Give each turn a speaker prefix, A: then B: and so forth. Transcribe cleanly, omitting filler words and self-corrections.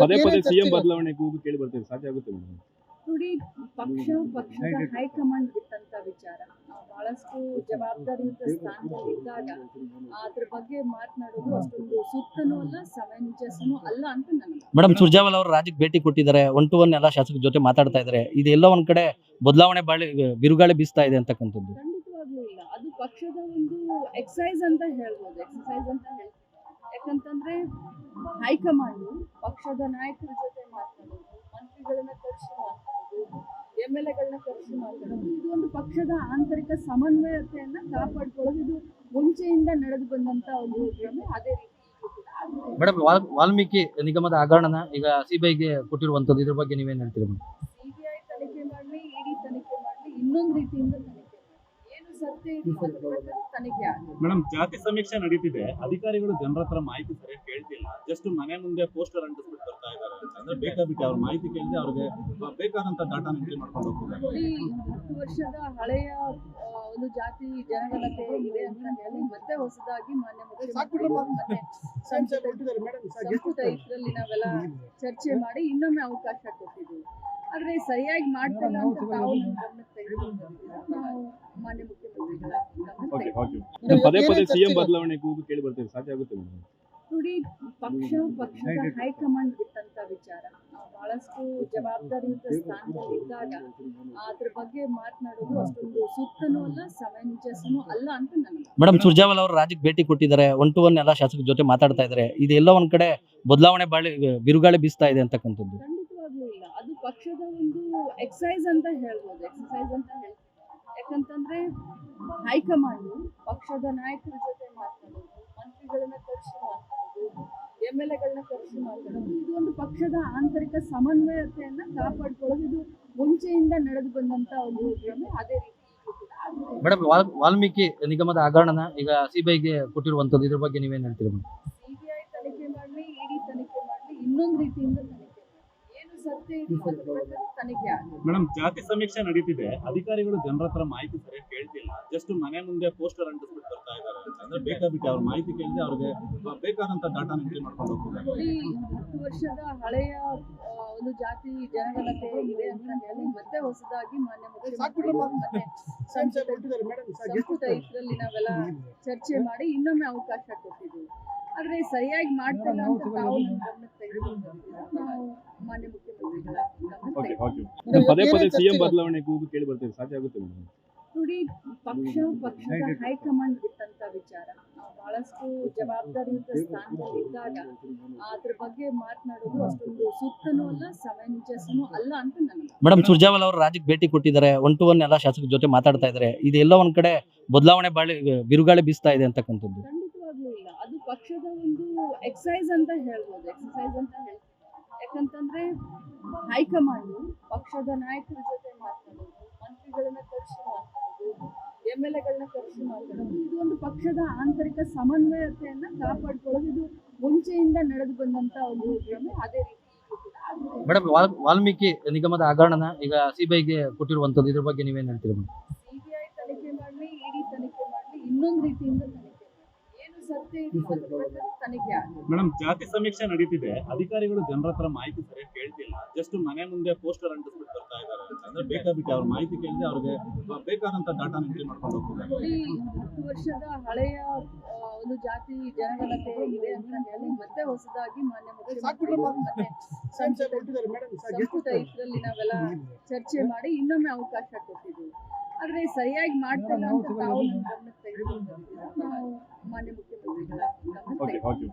A: ಪದೇ ಪದೇ ಸಿಎಂ ಬದಲಾವಣೆ ಕೂಗು ಕೇಳಿ ಬರ್ತೀವಿ, ಸಾಧ್ಯ ಆಗುತ್ತೆ ಮೇಡಮ್?
B: ನೋಡಿ, ಪಕ್ಷದ ಹೈಕಮಾಂಡ್ ಬಿಟ್ಟಂತ ವಿಚಾರ. ಬಹಳಷ್ಟು ಜವಾಬ್ದಾರಿಯುತ ಸ್ಥಾನದಲ್ಲಿ ಇದ್ದಾಗ ಅದ್ರ ಬಗ್ಗೆ ಮಾತನಾಡೋದು ಅಷ್ಟೊಂದು ಸೂಕ್ತನೂ ಅಲ್ಲ, ಸಮಂಜಸನೂ ಅಲ್ಲ ಅಂತ ನನಗೆ.
C: ಮೇಡಮ್, ಸುರ್ಜೇವಾಲಾ ಅವರು ರಾಜ್ಯಕ್ಕೆ ಭೇಟಿ ಕೊಟ್ಟಿದ್ದಾರೆ, 1 to 1 ಎಲ್ಲ ಶಾಸಕರ ಜೊತೆ ಮಾತಾಡ್ತಾ ಇದ್ದಾರೆ. ಇದೆಲ್ಲ ಒಂದ್ ಕಡೆ ಬದಲಾವಣೆ ಬಿರುಗಾಳಿ ಬೀಸ್ತಾ ಇದೆ ಅಂತಕ್ಕಂಥದ್ದು.
B: ಖಂಡಿತವಾಗ್ಲೂ ಇಲ್ಲ. ಅದು ಪಕ್ಷದ ಒಂದು ಎಕ್ಸಸೈಸ್ ಅಂತ ಹೇಳ್ಬೋದು, ಎಕ್ಸಸೈಸ್ ಅಂತ ಹೇಳ್ಬೋದು. ಯಾಕಂತಂದ್ರೆ ಹೈಕಮಾಂಡ್ ಪಕ್ಷದ ನಾಯಕರ ಜೊತೆ ಮಾತನಾಡೋದು, ಮಂತ್ರಿಗಳನ್ನ ಕರೆಸಿ ಮಾತನಾಡೋದು, MLA ಗಳನ್ನ ಕರೆಸಿ ಮಾತನಾಡೋದು, ಇದು ಒಂದು ಪಕ್ಷದ ಆಂತರಿಕ ಸಮನ್ವಯತೆಯನ್ನ ಕಾಪಾಡ್ಕೊಳ್ಳೋದು. ಇದು ಮುಂಚೆಯಿಂದ ನಡೆದು ಬಂದಂತ ಒಂದು ಕ್ರಮ. ಅದೇ ರೀತಿ
C: ಮೇಡಮ್, ವಾಲ್ಮೀಕಿ ನಿಗಮದ ಹಗರಣನ ಈಗ ಸಿಬಿಐಗೆ ಕೊಟ್ಟಿರುವಂತದ್ದು, ಇದ್ರ ಬಗ್ಗೆ ನೀವೇನ್ ಹೇಳ್ತೀರಿ ಮೇಡಮ್?
B: CBI ತನಿಖೆ ಮಾಡಲಿ, ED ತನಿಖೆ ಮಾಡಲಿ, ಇನ್ನೊಂದು ರೀತಿಯಿಂದ ತನಿಖೆ ಮಾಡಲಿ. ಏನು ಸತ್ಯ ಇದೆ ಅದ್ರ ಪ್ರಕಾರ ತನಿಖೆ ಆಗಲಿ.
A: ಮೇಡಮ್, ಜಾತಿ ಸಮೀಕ್ಷೆ ನಡೀತಿದೆ, ಅಧಿಕಾರಿಗಳು ಜನರ ಹತ್ರ ಮಾಹಿತಿ ಸರಿಯಾಗಿ ಕೇಳ್ತಿಲ್ಲ, ಜಸ್ಟ್ ಮನೆ ಮುಂದೆ ಪೋಸ್ಟರ್ ಅಂಟಿಸ್ಬಿಟ್ಟು ಬರ್ತಾ ಇದ್ದಾರೆ ಅಂದ್ರೆ ಬೇಕಾಬಿಟ್ಟು ಅವ್ರ ಮಾಹಿತಿ ಕೇಳಿದ್ರೆ ಅವ್ರಿಗೆ ಬೇಕಾದಂತ ಡಾಟಾ ಎಂಟ್ರಿ ಮಾಡ್ಕೊಂಡು ಹೋಗ್ತಾರೆ.
B: ನೋಡಿ, 10 ವರ್ಷದ ಹಳೆಯ ಒಂದು ಜಾತಿ ಜನಗಣತಿ ಇದೆ ಅಂತ ಹೇಳಿ ಮತ್ತೆ ಹೊಸದಾಗಿ ಮಾನ್ಯ ಮುಖ್ಯಮಂತ್ರಿಗಳು ಮತ್ತೆ ಸಂಸದ ಸಂಪುಟ ಇದರಲ್ಲಿ ನಾವೆಲ್ಲ ಚರ್ಚೆ ಮಾಡಿ ಇನ್ನೊಮ್ಮೆ ಅವಕಾಶ ಕೊಟ್ಟಿದ್ದೀವಿ. ಆದ್ರೆ ಸರಿಯಾಗಿ ಮಾಡ್ತಿಲ್ಲ ಅಂತ ತಾವು ನಮ್ಮ ಗಮನಕ್ಕೆ ತೆಗೆದುಕೊಂಡಿದ್ದೀರಾ. ನಾವು ಮಾನ್ಯ ಮುಖ್ಯಮಂತ್ರಿಗಳ ಗಮನಕ್ಕೆ ತೆಗೆದುಕೊಂಡಿದ್ದೀವಿ.
A: ಪದೇ ಪದೇ ಸಿಎಂ ಬದಲಾವಣೆ ಕೂಗು ಕೇಳಿ ಬರ್ತೀವಿ, ಸಾಧ್ಯ ಆಗುತ್ತೆ ಮೇಡಮ್?
B: ನೋಡಿ, ಪಕ್ಷದ ಹೈಕಮಾಂಡ್ ಬಿಟ್ಟಂತ ವಿಚಾರ. ಬಹಳಷ್ಟು ಜವಾಬ್ದಾರಿಯುತ ಸ್ಥಾನದಲ್ಲಿ ಇದ್ದಾಗ ಅದ್ರ ಬಗ್ಗೆ ಮಾತನಾಡೋದು ಅಷ್ಟೊಂದು ಸೂಕ್ತನೂ ಅಲ್ಲ, ಸಮಂಜಸನೂ ಅಲ್ಲ ಅಂತ ನನಗೆ.
C: ಮೇಡಮ್, ಸುರ್ಜೇವಾಲಾ ಅವರು ರಾಜ್ಯಕ್ಕೆ ಭೇಟಿ ಕೊಟ್ಟಿದ್ದಾರೆ, 1 to 1 ಎಲ್ಲ ಶಾಸಕರ ಜೊತೆ ಮಾತಾಡ್ತಾ ಇದ್ದಾರೆ. ಇದೆಲ್ಲ ಒಂದ್ ಕಡೆ ಬದಲಾವಣೆ ಬಿರುಗಾಳಿ ಬೀಸ್ತಾ ಇದೆ ಅಂತಕ್ಕಂಥದ್ದು.
B: ಖಂಡಿತವಾಗ್ಲೂ ಇಲ್ಲ. ಅದು ಪಕ್ಷದ ಒಂದು ಎಕ್ಸಸೈಸ್ ಅಂತ ಹೇಳ್ಬೋದು, ಎಕ್ಸಸೈಸ್ ಅಂತ ಹೇಳ್ಬೋದು. ಯಾಕಂತಂದ್ರೆ ಹೈಕಮಾಂಡ್ ಪಕ್ಷದ ನಾಯಕರ ಜೊತೆ ಮಾತನಾಡೋದು, ಮಂತ್ರಿಗಳನ್ನ ಕರೆಸಿ ಮಾತನಾಡೋದು, MLA ಗಳನ್ನ ಕರೆಸಿ ಮಾತನಾಡೋದು, ಇದು ಒಂದು ಪಕ್ಷದ ಆಂತರಿಕ ಸಮನ್ವಯತೆಯನ್ನ ಕಾಪಾಡ್ಕೊಳ್ಳೋದು. ಇದು ಮುಂಚೆಯಿಂದ ನಡೆದು ಬಂದಂತ ಒಂದು ಕ್ರಮ. ಅದೇ ರೀತಿ
C: ಮೇಡಮ್, ವಾಲ್ಮೀಕಿ ನಿಗಮದ ಹಗರಣನ ಈಗ ಸಿಬಿಐಗೆ ಕೊಟ್ಟಿರುವಂತದ್ದು, ಇದ್ರ ಬಗ್ಗೆ ನೀವೇನ್ ಹೇಳ್ತೀರಿ ಮೇಡಮ್?
B: CBI ತನಿಖೆ ಮಾಡಲಿ, ED ತನಿಖೆ ಮಾಡಲಿ, ಇನ್ನೊಂದು ರೀತಿಯಿಂದ ತನಿಖೆ ಮಾಡಲಿ. ಏನು ಸತ್ಯ ಇದೆ ಅದ್ರ ಪ್ರಕಾರ ತನಿಖೆ ಆಗಲಿ.
A: ಮೇಡಮ್, ಜಾತಿ ಸಮೀಕ್ಷೆ ನಡೀತಿದೆ, ಅಧಿಕಾರಿಗಳು ಜನರ ಹತ್ರ ಮಾಹಿತಿ ಸರಿಯಾಗಿ ಕೇಳ್ತಿಲ್ಲ, ಜಸ್ಟ್ ಮನೆ ಮುಂದೆ ಪೋಸ್ಟರ್ ಅಂಟಿಸ್ಬಿಟ್ಟು ಬರ್ತಾ ಇದ್ದಾರೆ ಅಂದ್ರೆ ಬೇಕಾಬಿಟ್ಟು ಅವ್ರ ಮಾಹಿತಿ ಕೇಳಿದ್ರೆ ಅವ್ರಿಗೆ ಬೇಕಾದಂತ ಡಾಟಾ ಎಂಟ್ರಿ ಮಾಡ್ಕೊಂಡು ಹೋಗ್ತಾರೆ.
B: ನೋಡಿ, 10 ವರ್ಷದ ಹಳೆಯ ಒಂದು ಜಾತಿ ಜನಗಣತಿ ಇದೆ ಅಂತ ಹೇಳಿ ಮತ್ತೆ ಹೊಸದಾಗಿ ಮಾನ್ಯ ಮುಖ್ಯಮಂತ್ರಿಗಳು ಮತ್ತೆ ಸಂಸದ ಸಂಪುಟ ಇದರಲ್ಲಿ ನಾವೆಲ್ಲ ಚರ್ಚೆ ಮಾಡಿ ಇನ್ನೊಮ್ಮೆ ಅವಕಾಶ ಕೊಟ್ಟಿದ್ದೀವಿ. ಆದ್ರೆ ಸರಿಯಾಗಿ ಮಾಡ್ತಿಲ್ಲ ಅಂತ ತಾವು ನಮ್ಮ ಗಮನಕ್ಕೆ ತೆಗೆದುಕೊಂಡಿದ್ದೀರಾ. ನಾವು ಮಾನ್ಯ ಮುಖ್ಯಮಂತ್ರಿಗಳ ಗಮನಕ್ಕೆ ತೆಗೆದುಕೊಂಡಿದ್ದೀವಿ.
A: ಪದೇ ಪದೇ ಸಿಎಂ ಬದಲಾವಣೆ ಕೂಗು ಕೇಳಿ ಬರ್ತೀವಿ, ಸಾಧ್ಯ ಆಗುತ್ತೆ ಮೇಡಮ್?
B: ನೋಡಿ, ಪಕ್ಷದ ಹೈಕಮಾಂಡ್ ಬಿಟ್ಟಂತ ವಿಚಾರ. ಬಹಳಷ್ಟು ಜವಾಬ್ದಾರಿಯುತ ಸ್ಥಾನದಲ್ಲಿ ಇದ್ದಾಗ ಅದ್ರ ಬಗ್ಗೆ ಮಾತನಾಡೋದು ಅಷ್ಟೊಂದು ಸೂಕ್ತನೂ ಅಲ್ಲ, ಸಮಂಜಸನೂ ಅಲ್ಲ ಅಂತ ನನಗೆ.
C: ಮೇಡಮ್, ಸುರ್ಜೇವಾಲಾ ಅವರು ರಾಜ್ಯಕ್ಕೆ ಭೇಟಿ ಕೊಟ್ಟಿದ್ದಾರೆ, 1 to 1 ಎಲ್ಲ ಶಾಸಕರ ಜೊತೆ ಮಾತಾಡ್ತಾ ಇದ್ದಾರೆ. ಇದೆಲ್ಲ ಒಂದ್ ಕಡೆ ಬದಲಾವಣೆ ಬಿರುಗಾಳಿ ಬೀಸ್ತಾ ಇದೆ ಅಂತಕ್ಕಂಥದ್ದು.
B: ಖಂಡಿತವಾಗ್ಲೂ ಇಲ್ಲ. ಅದು ಪಕ್ಷದ ಒಂದು ಎಕ್ಸಸೈಸ್ ಅಂತ ಹೇಳ್ಬೋದು, ಎಕ್ಸಸೈಸ್ ಅಂತ ಹೇಳ್ಬೋದು. ಯಾಕಂತಂದ್ರೆ ಹೈಕಮಾಂಡ್ ಪಕ್ಷದ ನಾಯಕರ ಜೊತೆ ಮಾತನಾಡೋದು, ಮಂತ್ರಿಗಳನ್ನ ಕರೆಸಿ ಮಾತನಾಡೋದು, MLA ಗಳನ್ನ ಕರೆಸಿ ಮಾತನಾಡೋದು, ಇದು ಒಂದು ಪಕ್ಷದ ಆಂತರಿಕ ಸಮನ್ವಯತೆಯನ್ನ ಕಾಪಾಡ್ಕೊಳ್ಳೋದು. ಇದು ಮುಂಚೆಯಿಂದ ನಡೆದು ಬಂದಂತ ಒಂದು ಕ್ರಮ. ಅದೇ ರೀತಿ
C: ಮೇಡಮ್, ವಾಲ್ಮೀಕಿ ನಿಗಮದ ಹಗರಣನ ಈಗ ಸಿಬಿಐಗೆ ಕೊಟ್ಟಿರುವಂತದ್ದು, ಇದ್ರ ಬಗ್ಗೆ ನೀವೇನ್ ಹೇಳ್ತೀರಿ ಮೇಡಮ್?
B: CBI ತನಿಖೆ ಮಾಡಲಿ, ED ತನಿಖೆ ಮಾಡಲಿ, ಇನ್ನೊಂದು ರೀತಿಯಿಂದ ತನಿಖೆ ಮಾಡಲಿ. ಏನು ಸತ್ಯ ಇದೆ ಅದ್ರ ಪ್ರಕಾರ ತನಿಖೆ ಆಗಲಿ.
A: ಮೇಡಮ್, ಜಾತಿ ಸಮೀಕ್ಷೆ ನಡೀತಿದೆ, ಅಧಿಕಾರಿಗಳು ಜನರ ಹತ್ರ ಮಾಹಿತಿ ಸರಿಯಾಗಿ ಕೇಳ್ತಿಲ್ಲ, ಜಸ್ಟ್ ಮನೆ ಮುಂದೆ ಪೋಸ್ಟರ್ ಅಂಟಿಸ್ಬಿಟ್ಟು ಬರ್ತಾ ಇದ್ದಾರೆ ಅಂದ್ರೆ ಬೇಕಾಬಿಟ್ಟು ಅವ್ರ ಮಾಹಿತಿ ಕೇಳಿದ್ರೆ ಅವ್ರಿಗೆ ಬೇಕಾದಂತ ಡಾಟಾ ಎಂಟ್ರಿ ಮಾಡ್ಕೊಂಡು ಹೋಗ್ತಾರೆ.
B: ನೋಡಿ, 10 ವರ್ಷದ ಹಳೆಯ ಒಂದು ಜಾತಿ ಜನಗಣತಿ ಇದೆ ಅಂತ ಹೇಳಿ ಮತ್ತೆ ಹೊಸದಾಗಿ ಮಾನ್ಯ ಮುಖ್ಯಮಂತ್ರಿಗಳು ಮತ್ತೆ ಸಂಸದ ಸಂಪುಟ ಇದರಲ್ಲಿ ನಾವೆಲ್ಲ ಚರ್ಚೆ ಮಾಡಿ ಇನ್ನೊಮ್ಮೆ ಅವಕಾಶ ಕೊಟ್ಟಿದ್ದೀವಿ. ಆದ್ರೆ ಸರಿಯಾಗಿ ಮಾಡ್ತಿಲ್ಲ ಅಂತ ತಾವು ನಮ್ಮ ಗಮನಕ್ಕೆ ತೆಗೆದುಕೊಂಡಿದ್ದೀರಾ. ನಾವು ಮಾನ್ಯ ಮುಖ್ಯಮಂತ್ರಿಗಳ ಗಮನಕ್ಕೆ ತೆಗೆದುಕೊಂಡಿದ್ದೀವಿ.